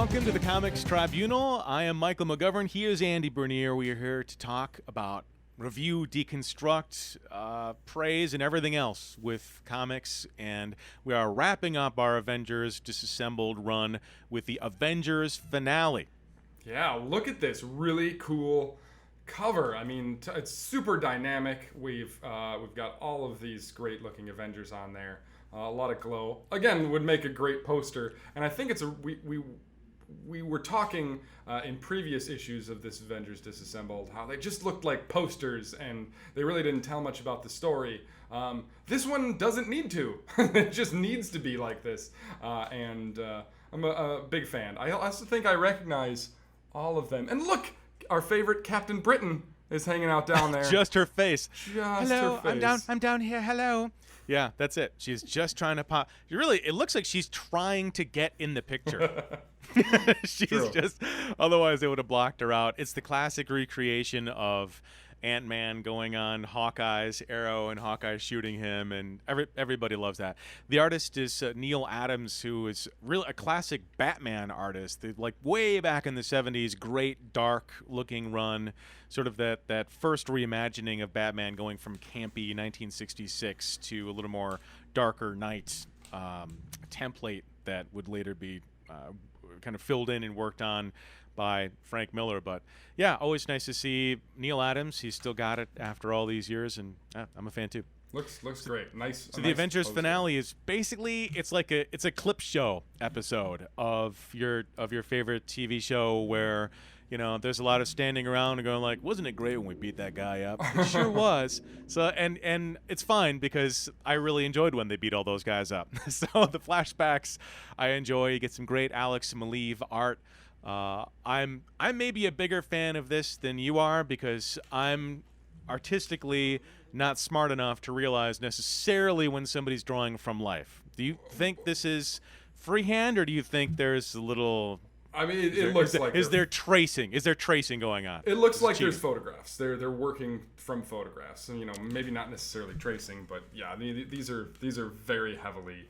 welcome to the Comics Tribunal. I am Michael McGovern. He is Andy Bernier. We are here to talk about review, deconstruct, praise, and everything else with comics. And we are wrapping up our Avengers Disassembled run with the Avengers Finale. Yeah, look at this really cool cover. I mean, it's super dynamic. We've got all of these great looking Avengers on there. A lot of glow. Again, would make a great poster. And I think we were talking in previous issues of this Avengers Disassembled how they just looked like posters and they really didn't tell much about the story. This one doesn't need to. It just needs to be like this. And I'm a big fan. I also think I recognize all of them. And look, our favorite Captain Britain is hanging out down there. Just her face. Just hello, her face. I'm down here. Hello. Yeah, that's it. She's just trying to pop. It looks like she's trying to get in the picture. She's True. just, otherwise they would have blocked her out. It's the classic recreation of Ant-Man going on Hawkeye's arrow and Hawkeye shooting him, and everybody loves that. The artist is Neil Adams, who is really a classic Batman artist. Like way back in the 70s, great dark looking run, sort of that first reimagining of Batman going from campy 1966 to a little more darker night template that would later be kind of filled in and worked on by Frank Miller. But yeah, always nice to see Neil Adams. He's still got it after all these years, and I'm a fan too. Looks great. Nice. So the Avengers Finale is basically it's a clip show episode of your favorite TV show where, you know, there's a lot of standing around and going like, wasn't it great when we beat that guy up? It sure was. So and it's fine because I really enjoyed when they beat all those guys up. So the flashbacks I enjoy. You get some great Alex Maleev art. I'm maybe a bigger fan of this than you are because I'm artistically not smart enough to realize necessarily when somebody's drawing from life. Do you think this is freehand, or do you think there's a little? I mean, it looks like is there tracing? Is there tracing going on? It looks like there's photographs. They're working from photographs, and you know, maybe not necessarily tracing, but yeah, these are very heavily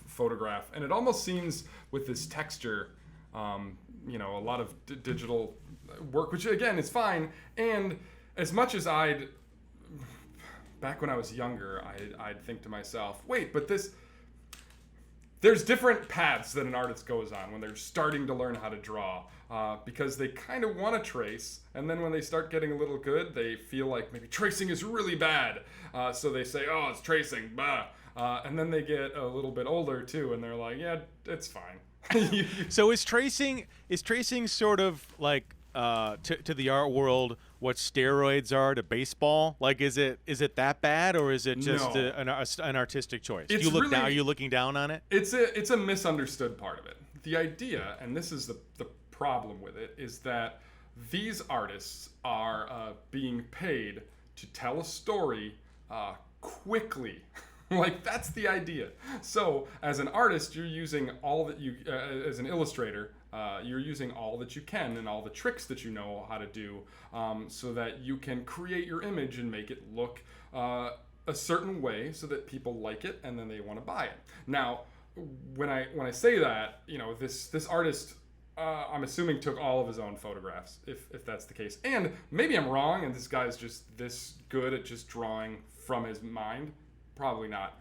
photograph, and it almost seems with this texture. A lot of digital work, which again is fine. And as much as back when I was younger, I'd think to myself, wait, but there's different paths that an artist goes on when they're starting to learn how to draw, because they kind of want to trace, and then when they start getting a little good, they feel like maybe tracing is really bad, so they say, oh, it's tracing, bah. And then they get a little bit older too, and they're like, yeah, it's fine. So is tracing sort of like to the art world what steroids are to baseball? Like, is it that bad, or is it just an artistic choice? Are you looking down on it? It's a misunderstood part of it. The idea, and this is the problem with it, is that these artists are being paid to tell a story quickly. Like, that's the idea. So, as an artist, you're using all that you, as an illustrator, you're using all that you can and all the tricks that you know how to do, so that you can create your image and make it look a certain way so that people like it and then they want to buy it. Now, when I say that, you know, this artist, I'm assuming took all of his own photographs, if that's the case. And maybe I'm wrong, and this guy's just this good at just drawing from his mind. Probably not.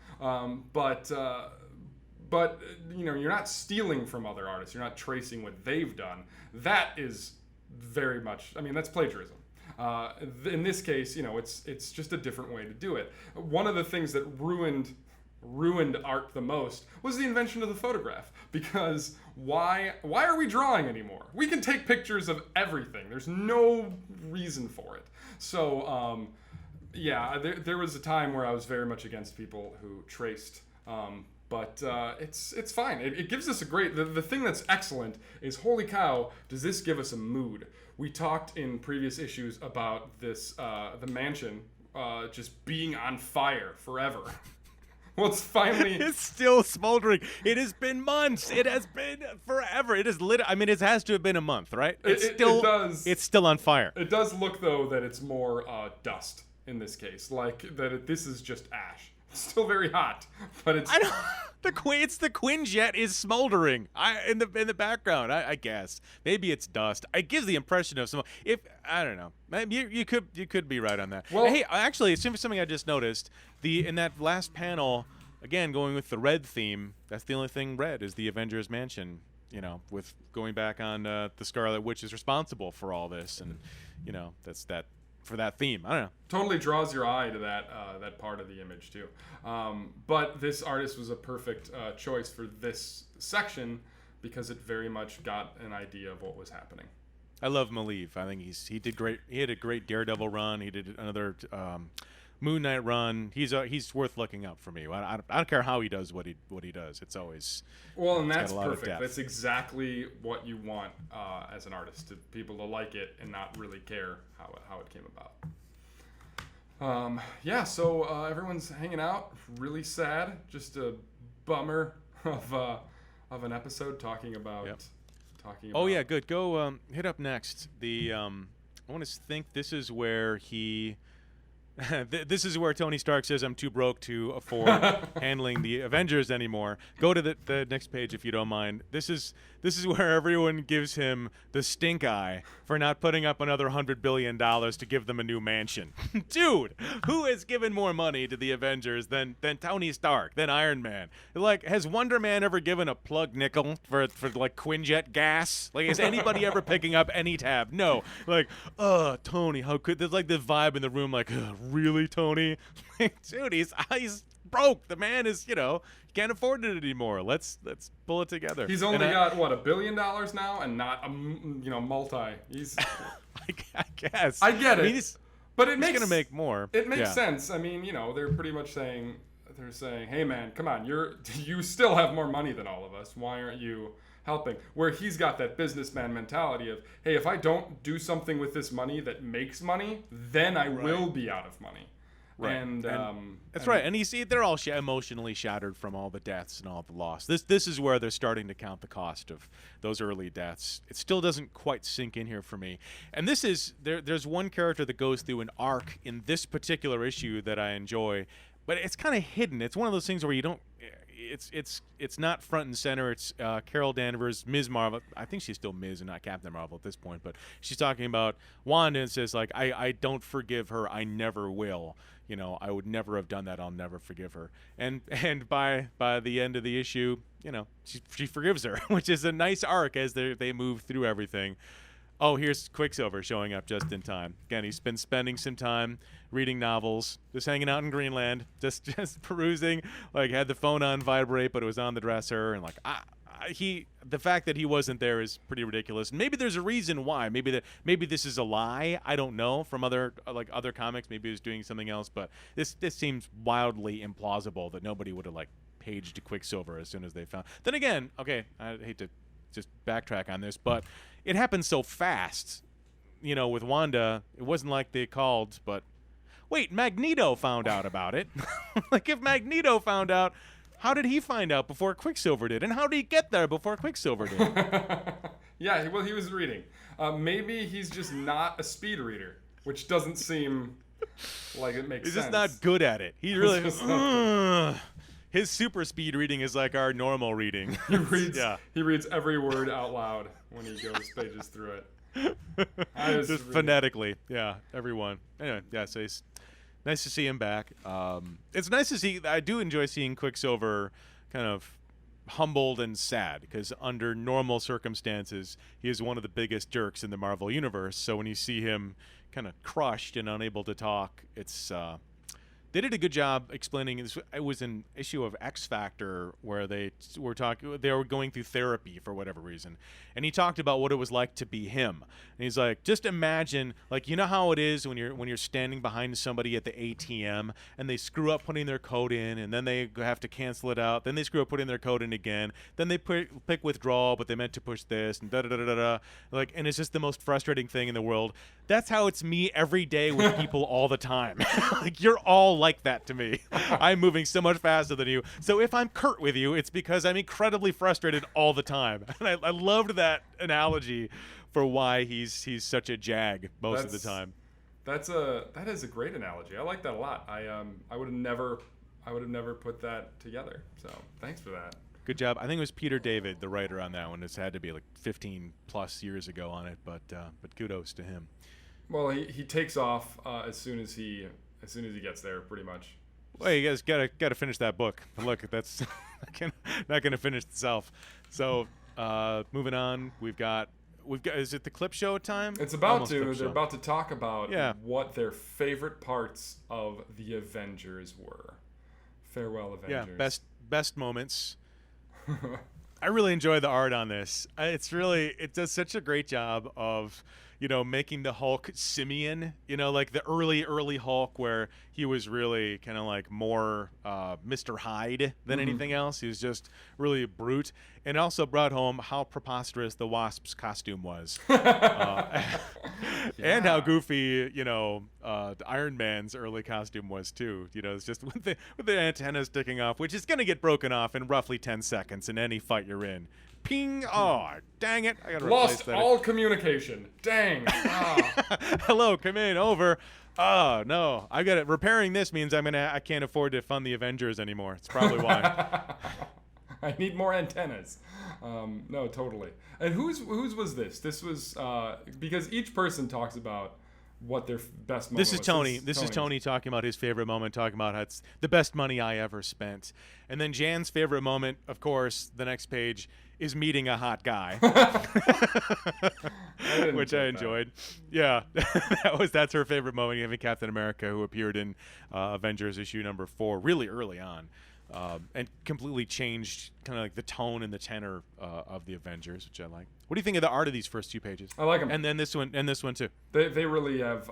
But you know, you're not stealing from other artists. You're not tracing what they've done. That is very much, I mean, that's plagiarism. In this case, you know, it's just a different way to do it. One of the things that ruined art the most was the invention of the photograph. Because why are we drawing anymore? We can take pictures of everything. There's no reason for it. So, yeah, there was a time where I was very much against people who traced, but it's fine. It gives us a great. The thing that's excellent is, holy cow, does this give us a mood? We talked in previous issues about this, the mansion just being on fire forever. Well, it's finally. It's still smoldering. It has been months. It has been forever. It is I mean, it has to have been a month, right? It does. It's still on fire. It does look, though, that it's more dust in this case. Like, this is just ash. It's still very hot, but it's. It's the Quinjet is smoldering. In the background. I guess maybe it's dust. It gives the impression of some. If I don't know, maybe you could be right on that. Well, hey, actually, it's something I just noticed. In that last panel, again going with the red theme. That's the only thing red is the Avengers Mansion. With going back on the Scarlet Witch is responsible for all this, and that's that. For that theme, I don't know. Totally draws your eye to that part of the image too. But this artist was a perfect choice for this section because it very much got an idea of what was happening. I love Maleev. I think he did great. He had a great Daredevil run. He did another Moon Knight run. He's worth looking up for me. I don't care how he does what he does. It's always and that's perfect. That's exactly what you want as an artist, to people to like it and not really care how it came about. So everyone's hanging out. Really sad. Just a bummer of an episode talking about. Yep. Talking. Oh yeah, good. Go hit up next. I want to think this is where he. This is where Tony Stark says, "I'm too broke to afford handling the Avengers anymore." Go to the next page if you don't mind. This is where everyone gives him the stink eye for not putting up another $100 billion to give them a new mansion. Dude, who has given more money to the Avengers than Tony Stark, than Iron Man? Like, has Wonder Man ever given a plug nickel for like Quinjet gas? Like, is anybody ever picking up any tab? No. Like, Tony, how could there's like the vibe in the room, like, really, Tony? Dude, he's broke. The man is, can't afford it anymore. Let's pull it together. He's only got $1 billion now, and not multi. He's. I guess. I get it. But he's gonna make more. It makes sense. I mean, they're pretty much saying, "Hey, man, come on, you still have more money than all of us. Why aren't you helping?" Where he's got that businessman mentality of, "Hey, if I don't do something with this money that makes money, then I will be out of money." Right. And that's right. And you see, they're all emotionally shattered from all the deaths and all the loss. This is where they're starting to count the cost of those early deaths. It still doesn't quite sink in here for me. And this is there's one character that goes through an arc in this particular issue that I enjoy, but it's kind of hidden. It's one of those things where you don't. It's not front and center. It's Carol Danvers, Ms. Marvel. I think she's still Ms. and not Captain Marvel at this point, but she's talking about Wanda and says, like, I don't forgive her. I never will. I would never have done that. I'll never forgive her. And by the end of the issue, she forgives her, which is a nice arc as they move through everything. Oh, here's Quicksilver showing up just in time. Again, he's been spending some time reading novels, just hanging out in Greenland, just perusing. Like, had the phone on vibrate, but it was on the dresser, and like the fact that he wasn't there is pretty ridiculous. And maybe there's a reason why. Maybe this is a lie. I don't know, from other comics. Maybe he was doing something else, but this seems wildly implausible that nobody would have like paged Quicksilver as soon as they found. Then again, okay, I hate to just backtrack on this, but it happened so fast. With Wanda, it wasn't like they called, but wait, Magneto found out about it. Like, if Magneto found out, how did he find out before Quicksilver did? And how did he get there before Quicksilver did? Yeah, well, he was reading. Maybe he's just not a speed reader, which doesn't seem like it makes sense. He's just not good at it. He really his super speed reading is like our normal reading. He reads every word out loud when he goes pages through it. Just phonetically. Yeah, everyone. Anyway, yeah, so it's nice to see him back. It's nice to see. I do enjoy seeing Quicksilver kind of humbled and sad, because under normal circumstances, he is one of the biggest jerks in the Marvel Universe. So when you see him kind of crushed and unable to talk, it's they did a good job explaining this. It was an issue of X Factor where they were going through therapy for whatever reason, and he talked about what it was like to be him. And he's like, just imagine, like, how it is when you're standing behind somebody at the ATM and they screw up putting their code in, and then they have to cancel it out. Then they screw up putting their code in again. Then they pick withdrawal, but they meant to push this, and da da da da da. Like, and it's just the most frustrating thing in the world. That's how it's me every day with people all the time. Like, you're all like that to me. I'm moving so much faster than you. So if I'm curt with you, it's because I'm incredibly frustrated all the time. And I loved that analogy for why he's such a jag most of the time. That is a great analogy. I like that a lot. I would have never I would have never put that together. So thanks for that. Good job. I think it was Peter David, the writer on that one. It's had to be like 15 plus years ago on it, but kudos to him. Well, he takes off as soon as he gets there, pretty much. Well, you guys gotta finish that book. But look, that's not gonna finish itself. So moving on, we've got. Is it the clip show time? It's about Almost to. clip They're show. about to talk about Yeah. what their favorite parts of the Avengers were. Farewell, Avengers. Yeah, best moments. I really enjoy the art on this. It does such a great job of, making the Hulk simian, like the early Hulk where he was really kind of like more Mr. Hyde than anything else. He was just really a brute. And also brought home how preposterous the Wasp's costume was. And how goofy, the Iron Man's early costume was too. It's just with the antenna sticking off, which is going to get broken off in roughly 10 seconds in any fight you're in. Ping! Oh, dang it! I gotta replace Lost that. all communication. Dang! Ah. Hello, come in. Over. Oh no, I got it. Repairing this means I can't afford to fund the Avengers anymore. It's probably why. I need more antennas. No, totally. And whose was this? This was because each person talks about what their best moment This is was. Tony. This is Tony talking about his favorite moment, talking about how it's the best money I ever spent. And then Jan's favorite moment, of course, the next page is meeting a hot guy, which I enjoyed. Yeah, that's her favorite moment. Having Captain America, who appeared in Avengers issue number 4, really early on, and completely changed kind of like the tone and the tenor of the Avengers, which I like. What do you think of the art of these first 2 pages? I like them. And then this one too. They really have.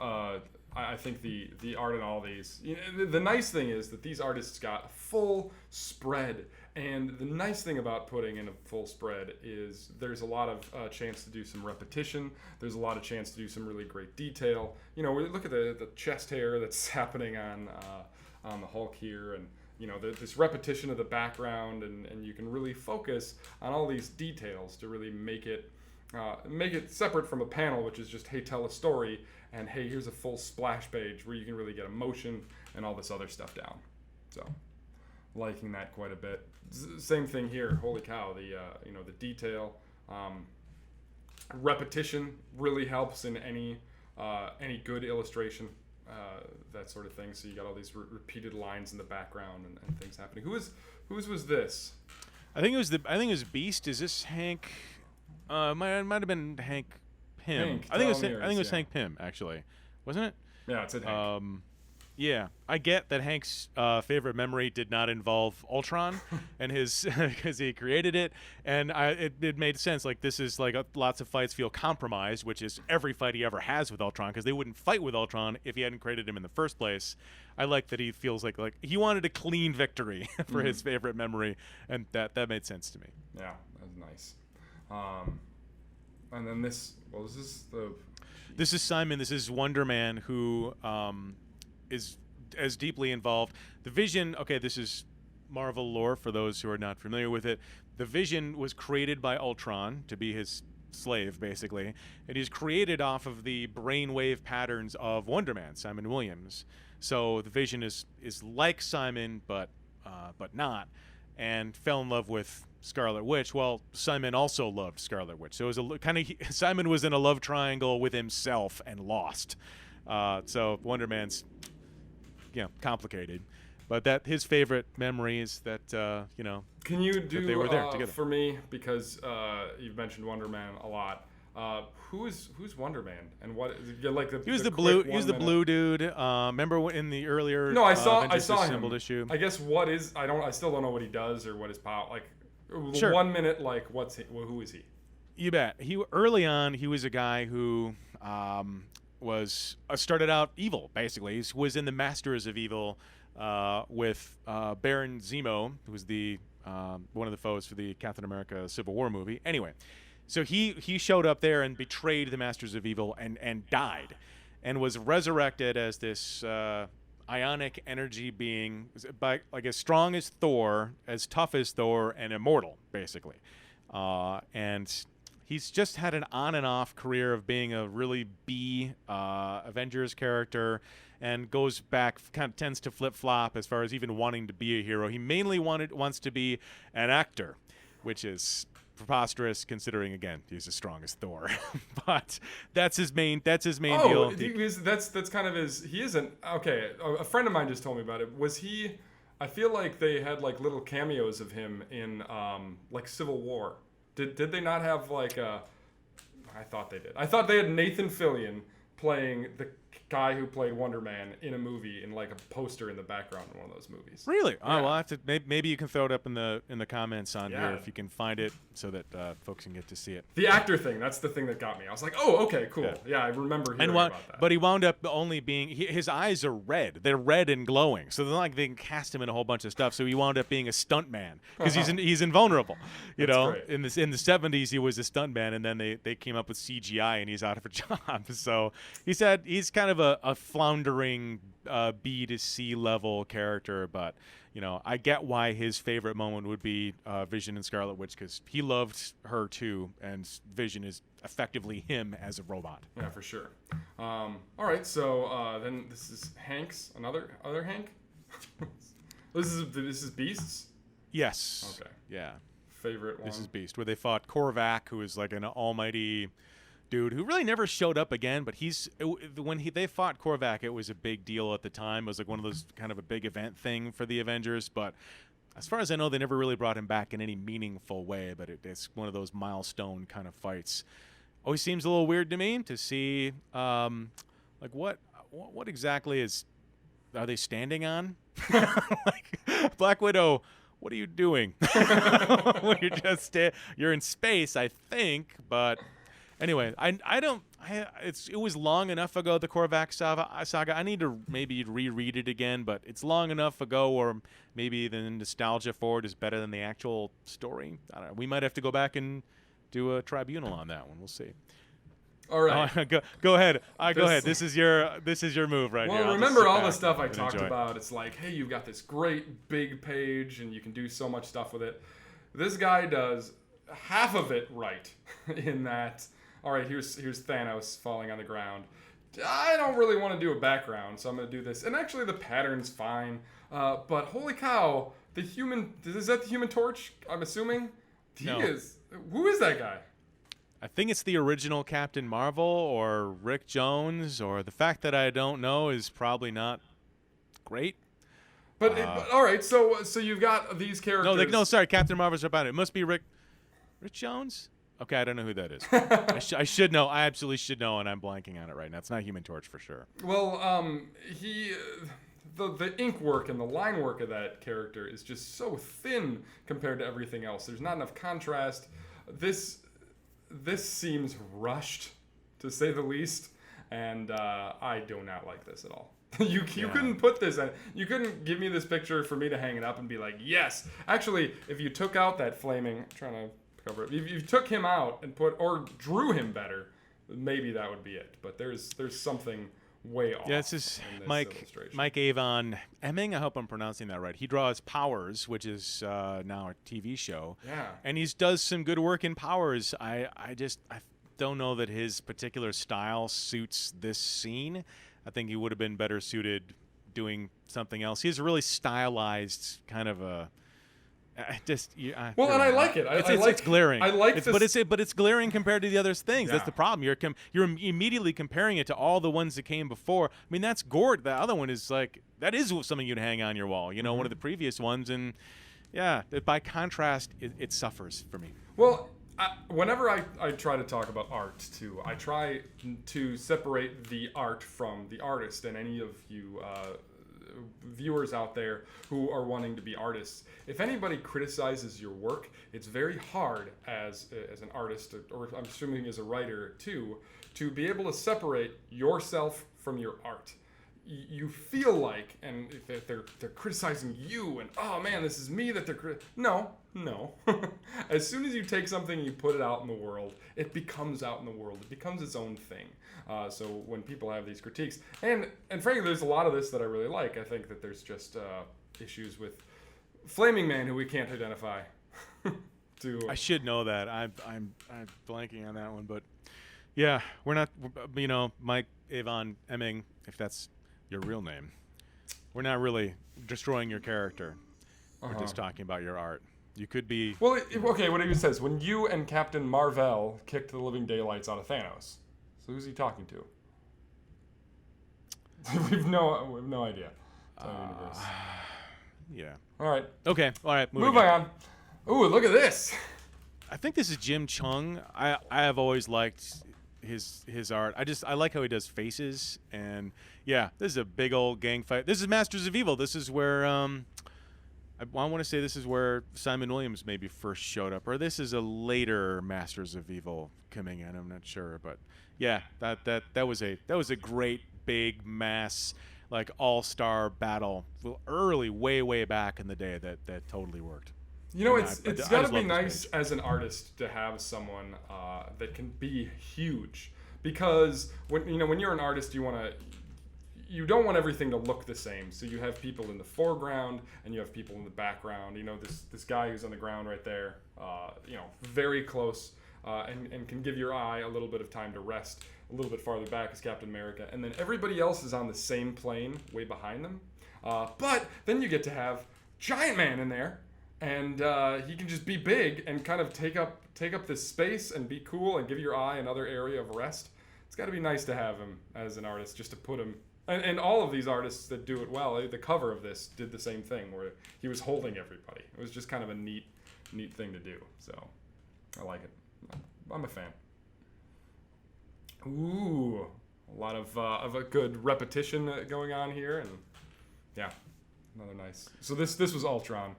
I think the art in all these. The nice thing is that these artists got a full spread, and the nice thing about putting in a full spread is there's a lot of chance to do some repetition. There's a lot of chance to do some really great detail. We look at the chest hair that's happening on the Hulk here, and this repetition of the background, and you can really focus on all these details to really make it separate from a panel, which is just, hey, tell a story, and hey, here's a full splash page where you can really get emotion and all this other stuff down. So, liking that quite a bit. Same thing here. Holy cow! The detail, repetition really helps in any good illustration. That sort of thing. So you got all these repeated lines in the background and things happening. Whose was this? I think it was Beast. Is this Hank? Might have been Hank Pym. I think it was Hank Pym, actually, wasn't it? Yeah, it's Hank. Yeah, I get that Hank's favorite memory did not involve Ultron, and his because he created it, and it made sense. Like, this is like lots of fights feel compromised, which is every fight he ever has with Ultron, because they wouldn't fight with Ultron if he hadn't created him in the first place. I like that he feels like he wanted a clean victory for his favorite memory, and that made sense to me. Yeah, that was nice. And then this is Simon. This is Wonder Man, who is as deeply involved. The Vision, okay, this is Marvel lore for those who are not familiar with it. The Vision was created by Ultron to be his slave, basically, and he's created off of the brainwave patterns of Wonder Man, Simon Williams. So the Vision is like Simon, but not, and fell in love with Scarlet Witch. Well, Simon also loved Scarlet Witch, so it was Simon was in a love triangle with himself and lost. So Wonder Man's complicated, but that his favorite memory is that Can you do they were there together for me, because you've mentioned Wonder Man a lot. Who's Wonder Man, and what like the he was the blue dude. Remember in the earlier I saw Avengers him. Disassembled issue? I guess I still don't know what he does or what his power, like. Sure. 1 minute, like, who is he? You bet. Early on, he was a guy who was started out evil. Basically, he was in the Masters of Evil with Baron Zemo, who was the one of the foes for the Captain America Civil War movie. Anyway, so he showed up there and betrayed the Masters of Evil and died, and was resurrected as this ionic energy being, like as strong as Thor, as tough as Thor, and immortal, basically. And he's just had an on and off career of being a really B Avengers character, and goes back, kind of tends to flip-flop as far as even wanting to be a hero. He mainly wants to be an actor, which is preposterous considering, again, he's as strong as Thor. But that's his main deal. That's kind of his. He isn't okay. A friend of mine just told me about it. Was he? I feel like they had like little cameos of him in like Civil War. Did they not have like a? I thought they did. I thought they had Nathan Fillion playing the guy who played Wonder Man in a movie in like a poster in the background in one of those movies. Really? Yeah. Oh, well, I have to. Maybe you can throw it up in the comments on here if you can find it, so that folks can get to see it. The actor thing, that's the thing that got me. I was like, oh, okay, cool. Yeah, I remember hearing about that. But he wound up only being his eyes are red. They're red and glowing, so they're not like they can cast him in a whole bunch of stuff. So he wound up being a stuntman because he's invulnerable. You know, great. in the 70s he was a stuntman, and then they came up with CGI and he's out of a job. So he said he's kind of a floundering B to C level character, but you know, I get why his favorite moment would be Vision and Scarlet Witch, because he loved her too, and Vision is effectively him as a robot. Yeah, for sure. All right, so then this is Hank's other Hank. This is Beast's. Yes. Okay. Yeah. Favorite one. This is Beast, where they fought Korvac, who is like an almighty dude who really never showed up again, but they fought Korvac, it was a big deal at the time. It was like one of those kind of a big event thing for the Avengers, but as far as I know, they never really brought him back in any meaningful way, but it's one of those milestone kind of fights. Always seems a little weird to me to see like what exactly are they standing on? Like, Black Widow, what are you doing? You're in space, I think, but anyway, it was long enough ago, the Korvac saga. I need to maybe reread it again, but it's long enough ago, or maybe the nostalgia for it is better than the actual story. I don't know. We might have to go back and do a tribunal on that one. We'll see. All right. Go ahead. Go ahead. This is your move right here. Well, remember all the stuff I talked about. It's like, hey, you've got this great big page, and you can do so much stuff with it. This guy does half of it right in that. All right, here's Thanos falling on the ground. I don't really want to do a background, so I'm going to do this. And actually, the pattern's fine. But holy cow, is that the Human Torch? I'm assuming No. Who is that guy? I think it's the original Captain Marvel or Rick Jones, or the fact that I don't know is probably not great. But all right, so you've got these characters. Sorry, Captain Marvel's about it. It must be Rick Jones. Okay, I don't know who that is. I should know. I absolutely should know, and I'm blanking on it right now. It's not Human Torch for sure. Well, the ink work and the line work of that character is just so thin compared to everything else. There's not enough contrast. This seems rushed, to say the least, and I do not like this at all. You couldn't put this in. You couldn't give me this picture for me to hang it up and be like, yes. Actually, if you took out that flaming, I'm trying to cover it. If you took him out and or drew him better, maybe that would be it. But there's something way off. Yeah, this is Mike Avon Emming. I hope I'm pronouncing that right. He draws Powers, which is now a TV show. Yeah. And he does some good work in Powers. I don't know that his particular style suits this scene. I think he would have been better suited doing something else. He's a really stylized kind of a. I like it. It's glaring. I like this, but it's glaring compared to the other things. Yeah. That's the problem. You're immediately comparing it to all the ones that came before. I mean, that's Gord. The other one is like that is something you'd hang on your wall. You know, one of the previous ones, and yeah, by contrast, it suffers for me. Well, whenever I try to talk about art too, I try to separate the art from the artist. And any of you viewers out there who are wanting to be artists, if anybody criticizes your work, it's very hard as an artist, or I'm assuming as a writer too, to be able to separate yourself from your art. You feel like, and if they're criticizing you, and oh man, this is me that they're no. As soon as you take something and you put it out in the world, it becomes out in the world. It becomes its own thing. So when people have these critiques, and frankly, there's a lot of this that I really like. I think that there's just issues with Flaming Man who we can't identify. I should know that. I'm blanking on that one, but yeah, we're not. Mike Avon Emming, if that's your real name. We're not really destroying your character. We're just talking about your art. You could be. Well, okay, what he says, when you and Captain Marvel kicked the living daylights out of Thanos. So who's he talking to? we have no idea. Yeah. All right. Okay. All right. Moving on. Ooh, look at this. I think this is Jim Chung. I have always liked his art. I like how he does faces, and yeah, this is a big old gang fight. This is Masters of Evil. This is where I want to say this is where Simon Williams maybe first showed up, or this is a later Masters of Evil coming in. I'm not sure, but yeah, that was a great big mass like all-star battle early, way back in the day that totally worked. You know, it's got to be nice as an artist to have someone that can be huge, because when you're an artist, you don't want everything to look the same. So you have people in the foreground and you have people in the background. You know, this guy who's on the ground right there, very close, and can give your eye a little bit of time to rest. A little bit farther back is Captain America, and then everybody else is on the same plane way behind them. But then you get to have Giant Man in there. And he can just be big and kind of take up this space and be cool and give your eye another area of rest. It's got to be nice to have him as an artist, just to put him. And all of these artists that do it well, the cover of this did the same thing, where he was holding everybody. It was just kind of a neat thing to do. So I like it. I'm a fan. Ooh, a lot of a good repetition going on here, and yeah, another nice. So this was Ultron.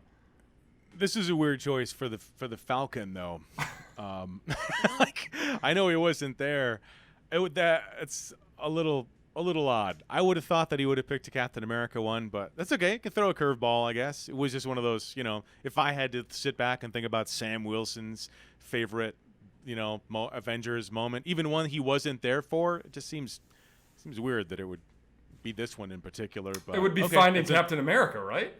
This is a weird choice for the Falcon, though. Like, I know he wasn't there. It's a little odd. I would have thought that he would have picked a Captain America one, but that's okay. Can throw a curveball, I guess. It was just one of those, if I had to sit back and think about Sam Wilson's favorite, Avengers moment, even one he wasn't there for, it just seems weird that it would be this one in particular. But it would be Finding Captain America, right?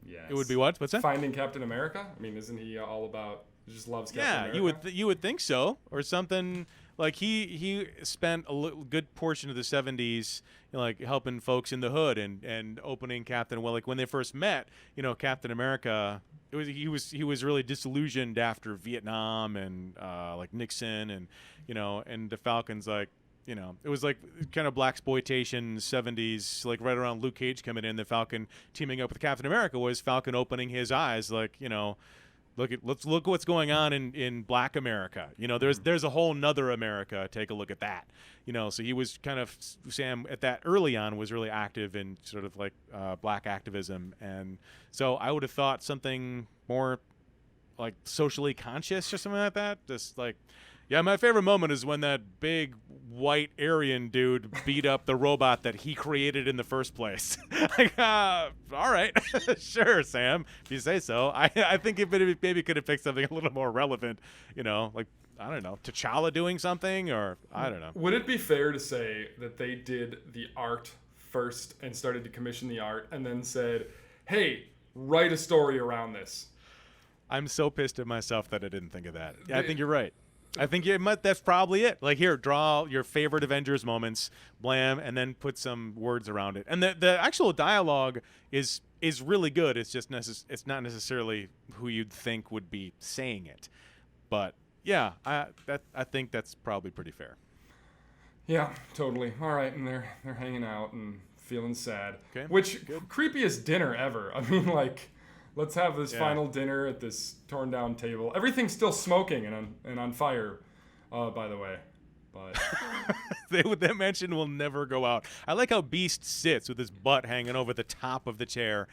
Yes. It would be what? What's that? Finding Captain America? I mean, isn't he all about just loves Captain America? Yeah, you would think so, or something like he spent good portion of the 70s, like helping folks in the hood and opening Captain. Well, like when they first met, Captain America, he was really disillusioned after Vietnam and like Nixon and and the Falcon's like. It was like kind of blaxploitation 70s, like right around Luke Cage coming in. The Falcon teaming up with Captain America was Falcon opening his eyes, like let's look what's going on in Black America. There's a whole nother America. Take a look at that. So he was kind of Sam at that early on was really active in sort of like Black activism, and so I would have thought something more like socially conscious or something like that. Just like. Yeah, my favorite moment is when that big white Aryan dude beat up the robot that he created in the first place. Like, all right, sure, Sam, if you say so. I think it maybe could have picked something a little more relevant, like, I don't know, T'Challa doing something, or I don't know. Would it be fair to say that they did the art first and started to commission the art and then said, hey, write a story around this? I'm so pissed at myself that I didn't think of that. Yeah, I think you're right. I think that's probably it. Like, here, draw your favorite Avengers moments, blam, and then put some words around it. And the actual dialogue is really good. It's just it's not necessarily who you'd think would be saying it. But yeah, I think that's probably pretty fair. Yeah, totally. All right, and they're hanging out and feeling sad. Okay. Which creepiest dinner ever. I mean, like. Let's have this final dinner at this torn down table. Everything's still smoking and on fire, by the way. But that mansion will never go out. I like how Beast sits with his butt hanging over the top of the chair.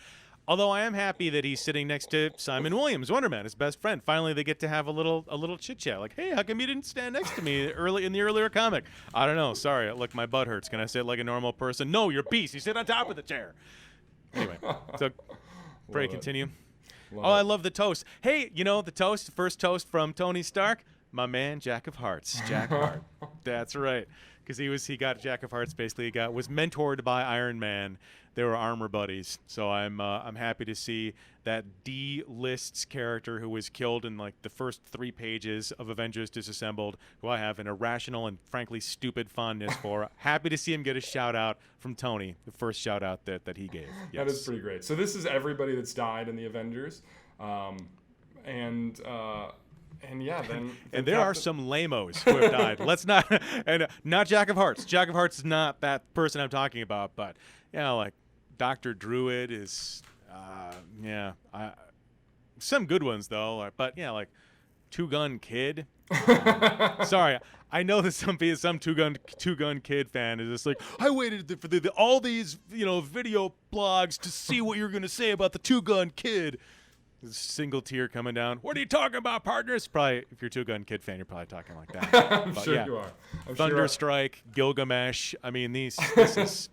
Although I am happy that he's sitting next to Simon Williams, Wonder Man, his best friend. Finally, they get to have a little chit chat. Like, hey, how come you didn't stand next to me in the earlier comic? I don't know. Sorry, look, my butt hurts. Can I sit like a normal person? No, you're Beast. You sit on top of the chair. Anyway, so. Pray continue. I love the toast. Hey, the toast, first toast from Tony Stark, my man, Jack of Hearts. Jack Hart. That's right. because he got Jack of Hearts, basically was mentored by Iron Man. They were armor buddies, so I'm happy to see that D-lists character who was killed in like the first 3 pages of Avengers Disassembled, who I have an irrational and frankly stupid fondness for. Happy to see him get a shout out from Tony, the first shout out that he gave. Yes. That is pretty great. So this is everybody that's died in the Avengers, and yeah, then and there are some lamos who have died. Let's not and not Jack of Hearts. Jack of Hearts is not that person I'm talking about, but like Dr. Druid is some good ones though. But like Two Gun Kid. Sorry, I know that some Two Gun Kid fan is just like, I waited for all these video blogs to see what you're gonna say about the Two Gun Kid. There's a single tear coming down. What are you talking about, partners? Probably, if you're a Two Gun Kid fan, you're probably talking like that. I'm sure you are. Thunderstrike, Gilgamesh. I mean, this is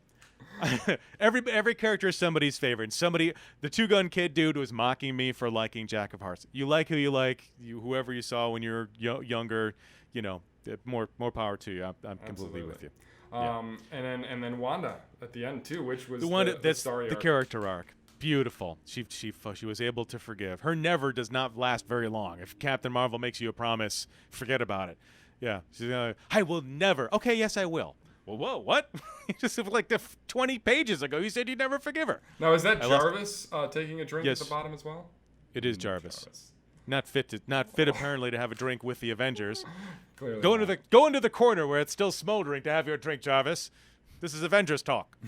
every character is somebody's favorite. The Two Gun Kid dude was mocking me for liking Jack of Hearts. You like who you like. Whoever you saw when you were younger, more power to you. I'm completely with you. And then Wanda at the end too, which was that's story the arc. Character arc. Beautiful. She was able to forgive. Her never does not last very long. If Captain Marvel makes you a promise, forget about it. Yeah. She's I will never. Okay, yes, I will. Well, whoa, what? Just like 20 pages ago, you said you'd never forgive her. Now, is that Jarvis taking a drink at the bottom as well? It is Jarvis. Not fit apparently to have a drink with the Avengers. Clearly go into the corner where it's still smoldering to have your drink, Jarvis. This is Avengers talk.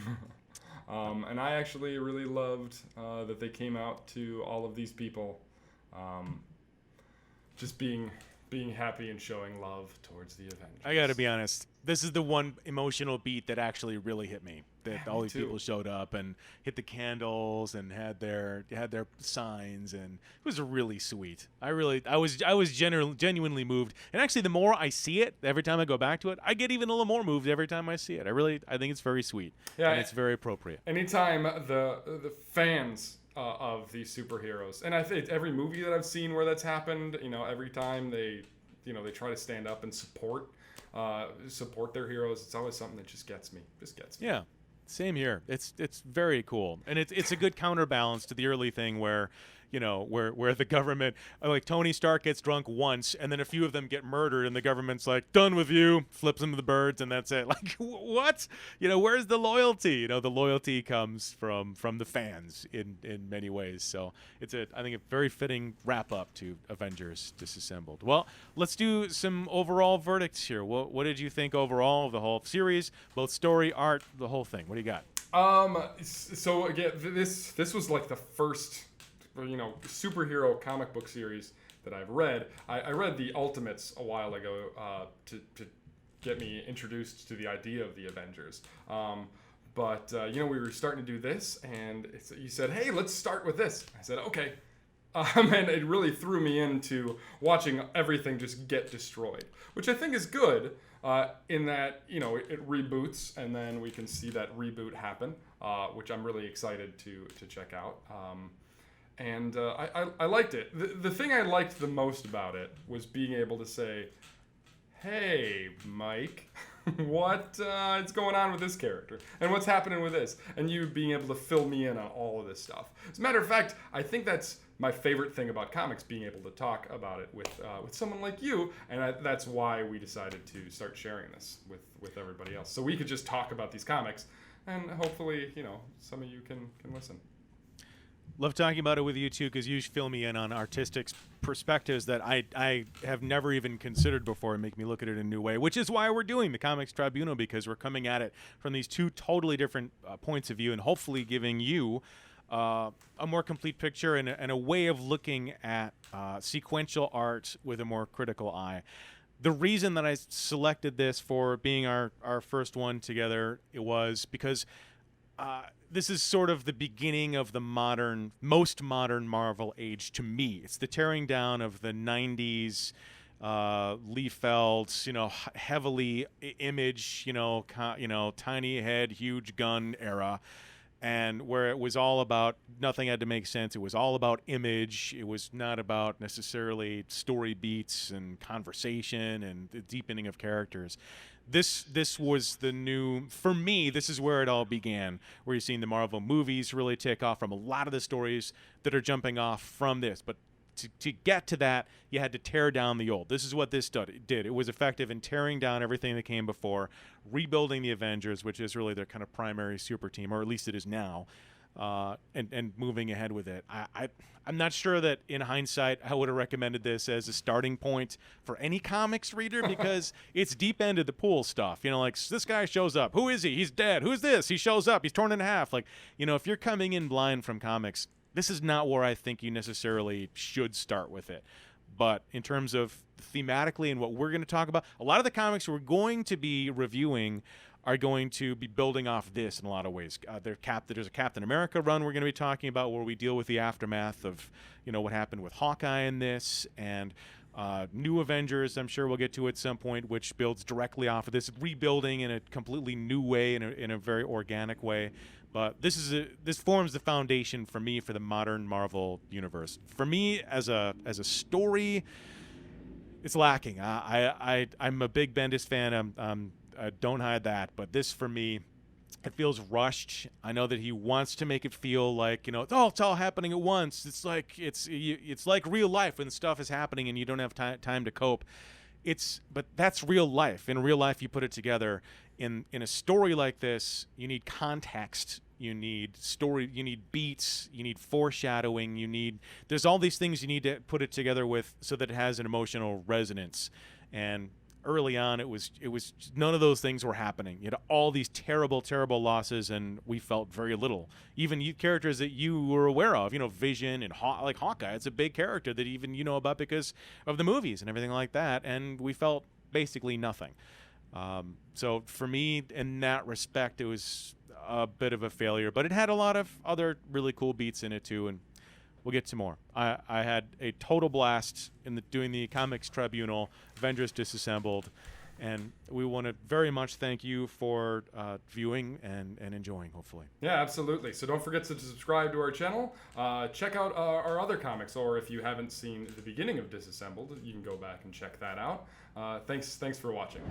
And I actually really loved that they came out to all of these people just being happy and showing love towards the Avengers. I gotta be honest, this is the one emotional beat that actually really hit me. That all these people showed up and hit the candles and had their signs, and it was really sweet. I was genuinely moved. And actually, the more I see it, every time I go back to it, I get even a little more moved every time I see it. I think it's very sweet. Yeah, and it's very appropriate. Anytime the fans of these superheroes, and I think every movie that I've seen where that's happened, every time they try to stand up and support their heroes, it's always something that just gets me. Yeah. Same here. It's very cool, and it's a good counterbalance to the early thing where where the government, like Tony Stark gets drunk once, and then a few of them get murdered, and the government's like, done with you, flips them to the birds, and that's it. Like, what? Where's the loyalty? The loyalty comes from the fans in many ways. So it's I think a very fitting wrap up to Avengers Disassembled. Well, let's do some overall verdicts here. What did you think overall of the whole series, both story, art, the whole thing? What do you got? So again, this was like the first superhero comic book series that I've read. I read the Ultimates a while ago to get me introduced to the idea of the Avengers. But we were starting to do this, and you said, hey, let's start with this. I said, okay. And it really threw me into watching everything just get destroyed, which I think is good in that, it reboots, and then we can see that reboot happen, which I'm really excited to check out. And I liked it. The thing I liked the most about it was being able to say, hey, Mike, what is going on with this character? And what's happening with this? And you being able to fill me in on all of this stuff. As a matter of fact, I think that's my favorite thing about comics, being able to talk about it with someone like you. And that's why we decided to start sharing this with everybody else. So we could just talk about these comics, and hopefully, some of you can listen. Love talking about it with you, too, because you fill me in on artistic perspectives that I have never even considered before and make me look at it in a new way, which is why we're doing the Comics Tribunal, because we're coming at it from these two totally different points of view, and hopefully giving you a more complete picture and a way of looking at sequential art with a more critical eye. The reason that I selected this for being our first one together, it was because this is sort of the beginning of the most modern Marvel age to me. It's the tearing down of the 90s Liefeld, heavily image, tiny head, huge gun era. and where it was all about nothing had to make sense. It was all about image. It was not about necessarily story beats and conversation and the deepening of characters. This was the new, for me, this is where it all began, where you're seeing the Marvel movies really take off from a lot of the stories that are jumping off from this. But to get to that, you had to tear down the old. This is what this did. It was effective in tearing down everything that came before, rebuilding the Avengers, which is really their kind of primary super team, or at least it is now, and moving ahead with it. I'm not sure that in hindsight I would have recommended this as a starting point for any comics reader, because it's deep end of the pool stuff. You know, like, this guy shows up. Who is he? He's dead. Who's this? He shows up. He's torn in half. Like, you know, if you're coming in blind from comics, this is not where I think you necessarily should start with it. But in terms of thematically and what we're going to talk about, a lot of the comics we're going to be reviewing are going to be building off this in a lot of ways. There's a Captain America run we're going to be talking about, where we deal with the aftermath of, you know, what happened with Hawkeye in this, and New Avengers, I'm sure we'll get to at some point, which builds directly off of this, rebuilding in a completely new way, in a very organic way. But this forms the foundation for me for the modern Marvel universe. For me, as a story, it's lacking. I'm a big Bendis fan. I don't hide that. But this, for me, it feels rushed. I know that he wants to make it feel like, you know, it's all happening at once. It's like real life when stuff is happening and you don't have time to cope. But that's real life. In real life, you put it together. In a story like this, you need context, you need story, you need beats, you need foreshadowing, there's all these things you need to put it together with so that it has an emotional resonance. And early on, it was none of those things were happening. You had all these terrible losses, and we felt very little. Even characters that you were aware of, you know, Vision and like Hawkeye, it's a big character that even you know about because of the movies and everything like that, and we felt basically nothing. So for me, in that respect, it was a bit of a failure, but it had a lot of other really cool beats in it too, and we'll get to more. I had a total blast doing the Comics Tribunal, Avengers Disassembled, and we want to very much thank you for viewing and enjoying, hopefully. Yeah, absolutely. So don't forget to subscribe to our channel. Check out our other comics, or if you haven't seen the beginning of Disassembled, you can go back and check that out. Thanks for watching.